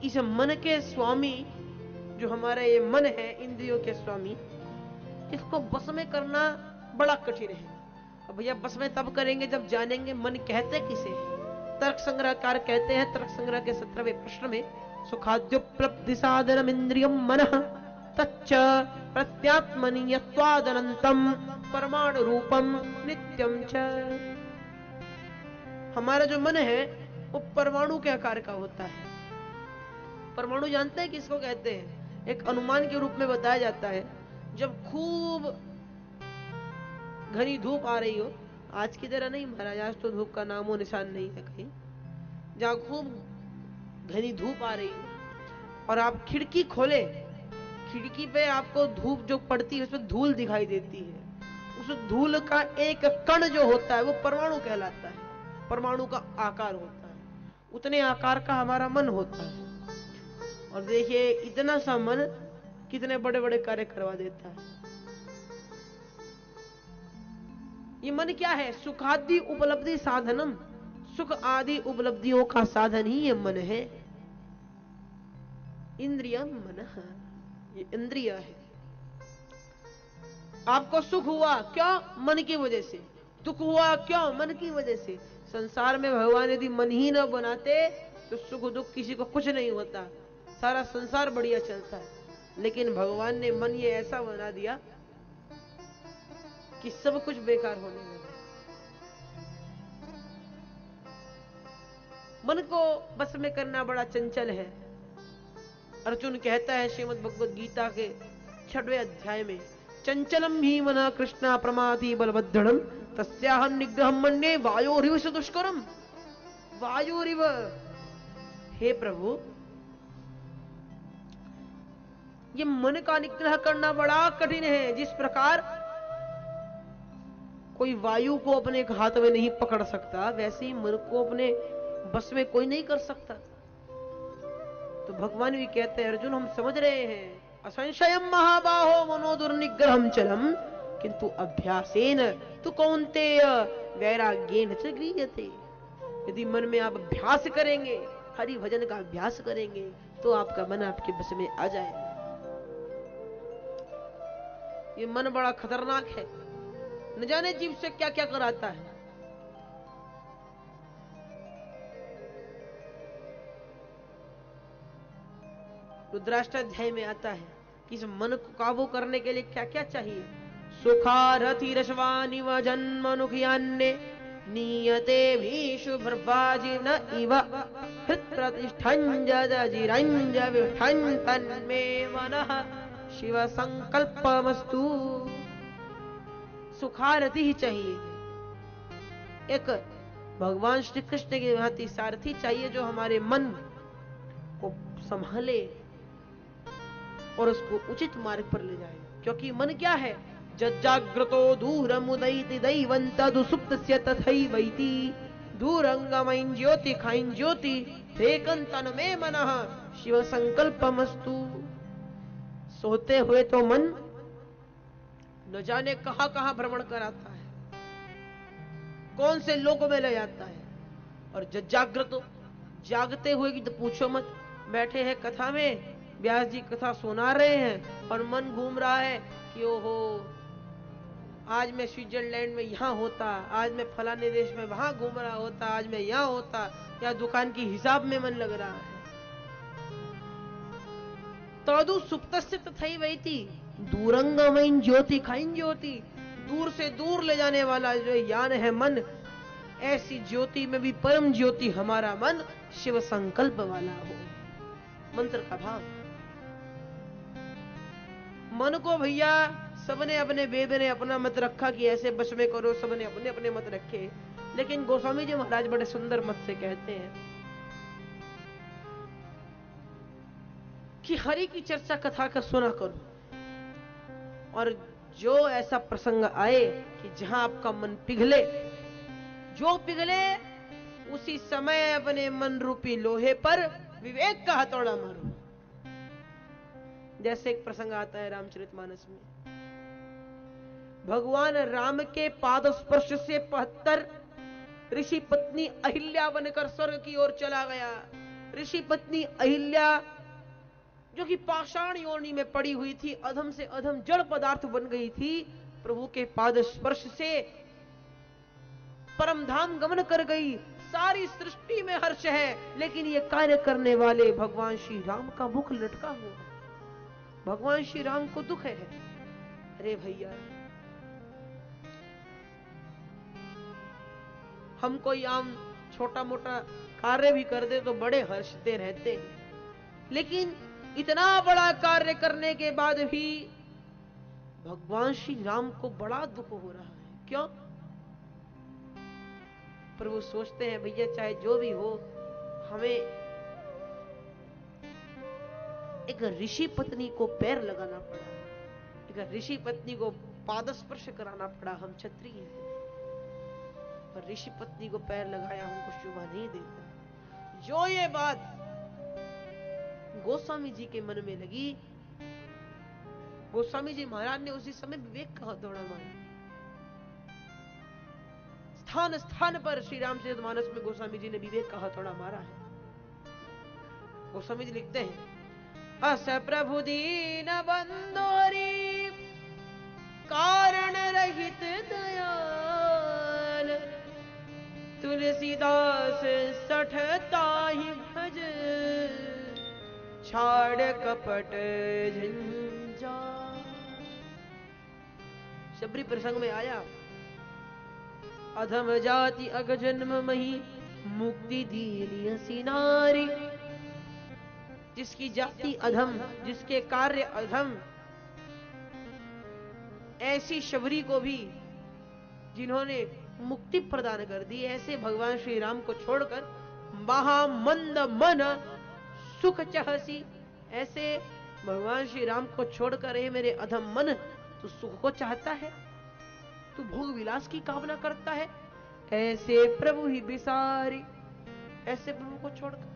इस मन के स्वामी जो हमारा ये मन है, इंद्रियों के स्वामी, इसको बस में करना बड़ा कठिन है। अब भैया बस में तब करेंगे जब जानेंगे मन कहते किसे है। तर्क संग्रहकार कहते हैं, तर्क संग्रह के 17वें प्रश्न में, सुखाद्योपलब्धि साधनम इंद्रियम मनः तच्च प्रत्यात्मनीयत्वादनंतम परमाणु रूपम नित्यम च। हमारा जो मन है वो परमाणु के आकार का होता है। परमाणु जानते हैं किसको कहते हैं? एक अनुमान के रूप में बताया जाता है, जब खूब घनी धूप आ रही हो, आज की तरह नहीं महाराज, आज तो धूप का नामो निशान नहीं है कहीं, जहां खूब घनी धूप आ रही हो और आप खिड़की खोले, खिड़की पे आपको धूप जो पड़ती है उसमें धूल दिखाई देती है, उस धूल का एक कण जो होता है वो परमाणु कहलाता है, परमाणु का आकार होता है। उतने आकार का हमारा मन होता है। और देखिए इतना सा मन कितने बड़े बड़े कार्य करवा देता है। ये मन क्या है? सुखादि उपलब्धि साधनम, सुख आदि उपलब्धियों का साधन ही ये मन है। इंद्रियम मनः, ये इंद्रिय है। आपको सुख हुआ क्यों? मन की वजह से। दुख हुआ क्यों? मन की वजह से। संसार में भगवान यदि मन ही न बनाते तो सुख दुख किसी को कुछ नहीं होता, सारा संसार बढ़िया चलता है। लेकिन भगवान ने मन ये ऐसा बना दिया कि सब कुछ बेकार होने लगा। मन को बस में करना बड़ा चंचल है। अर्जुन कहता है श्रीमद् भगवद गीता के 6वें अध्याय में, चंचलम ही मन कृष्णा प्रमाति बलवद्दृढ़म तस्याहं निग्रहं मन्ये वायोरिव दुष्करम। वायोरिव, हे प्रभु, ये मन का निग्रह करना बड़ा कठिन है। जिस प्रकार कोई वायु को अपने हाथ में नहीं पकड़ सकता, वैसे ही मन को अपने बस में कोई नहीं कर सकता। तो भगवान भी कहते हैं, अर्जुन हम समझ रहे हैं, असंशयम महाबाहो मनो दुर्निग्रहम चलम किंतु अभ्यासेन तु कौन्तेय वैराग्येन च गृह्यते। यदि मन में आप अभ्यास करेंगे, हरि भजन का अभ्यास करेंगे, तो आपका मन आपके बस में आ जाएगा। ये मन बड़ा खतरनाक है, न जाने जीव से क्या क्या कराता है। रुद्राष्टाध्याय में आता है कि इस मन को काबू करने के लिए क्या क्या चाहिए। सुखारथि रश्वानिव जन्मनुखियान्ने नीयते भीषु भर्वाजिन इव हृत्प्रतिष्ठञ्जदजिरञ्जविष्ठं तन्मे मनः शिव संकल्पमस्तु। सुखारथी ही चाहिए, एक भगवान श्री कृष्ण के भांति सारथी चाहिए जो हमारे मन को संभाले और उसको उचित मार्ग पर ले जाए। क्योंकि मन क्या है? जज्जाग्रतो दूरमुदैति दैवन्तदु सुप्तस्य तथैवैति दूरंगमैं ज्योति खाइन ज्योति धेकंतन में मनः शिव संकल्पमस्तु। सोते हुए तो मन न जाने कहां कहां भ्रमण कराता है, कौन से लोगों में ले जाता है। और जज्जाग्रतो, जागते हुए की तो पूछो मत। बैठे हैं कथा में, व्यास जी कथा सुना रहे हैं और मन घूम रहा है कि ओहो आज मैं स्विट्जरलैंड में यहाँ होता, आज मैं फलाने देश में वहां घूम रहा होता, आज मैं यहाँ होता, या दुकान की हिसाब में मन लग रहा है। तदु सुप्तस्य तथैवैति दूरंगमैं ज्योति खाइन ज्योति, दूर से दूर ले जाने वाला जो यान है मन, ऐसी ज्योति में भी परम ज्योति हमारा मन शिव संकल्प वाला हो। मंत्र का भाव। मन को भैया सबने अपने बेबे ने अपना मत रखा कि ऐसे बस में करो, सबने अपने अपने मत रखे। लेकिन गोस्वामी जी महाराज बड़े सुंदर मत से कहते हैं कि हरि की चर्चा कथा का सुना करो, और जो ऐसा प्रसंग आए कि जहां आपका मन पिघले, जो पिघले उसी समय अपने मन रूपी लोहे पर विवेक का हथौड़ा मारो। जैसे एक प्रसंग आता है रामचरितमानस में, भगवान राम के पाद स्पर्श से 75 ऋषि पत्नी अहिल्या बनकर स्वर्ग की ओर चला गया। ऋषि पत्नी अहिल्या जो कि पाषाण योनि में पड़ी हुई थी, अधम से अधम जड़ पदार्थ बन गई थी, प्रभु के पाद स्पर्श से परम धाम गमन कर गई। सारी सृष्टि में हर्ष है, लेकिन ये कार्य करने वाले भगवान श्री राम का मुख लटका हुआ है। भगवान श्री राम को दुख है। अरे भैया, हम कोई आम छोटा मोटा कार्य भी कर दे तो बड़े हर्षते रहते हैं, लेकिन इतना बड़ा कार्य करने के बाद भी भगवान श्री राम को बड़ा दुख हो रहा है। क्यों? प्रभु सोचते हैं भैया चाहे जो भी हो, हमें एक ऋषि पत्नी को पैर लगाना पड़ा, एक ऋषि पत्नी को पाद स्पर्श कराना पड़ा। हम क्षत्रिय हैं, पर ऋषि पत्नी को पैर लगाया हमको शोभा नहीं देता। जो ये बात गोस्वामी जी के मन में लगी, गोस्वामी जी महाराज ने उसी समय विवेक का हथौड़ा मारा। स्थान स्थान पर श्री रामचरितमानस में गोस्वामी जी ने विवेक का हथौड़ा मारा है। गोस्वामी जी लिखते हैं, अस प्रभु दीन बंदोरी कारण रहित दयाल, तुलसीदास सठताहि भज, छाड़ कपट झंझाल। शबरी प्रसंग में आया, अधम जाति अग जन्म मही, मुक्ति दीनी हसी नारी। जिसकी जाति अधम, जिसके कार्य अधम, ऐसी शबरी को भी जिन्होंने मुक्ति प्रदान कर दी, ऐसे भगवान श्री राम को छोड़कर महामंद मन सुख चाहसी, ऐसे भगवान श्री राम को छोड़कर हे मेरे अधम मन, तू सुख को चाहता है, तू भोग विलास की कामना करता है, ऐसे प्रभु ही बिसारी, ऐसे प्रभु को छोड़कर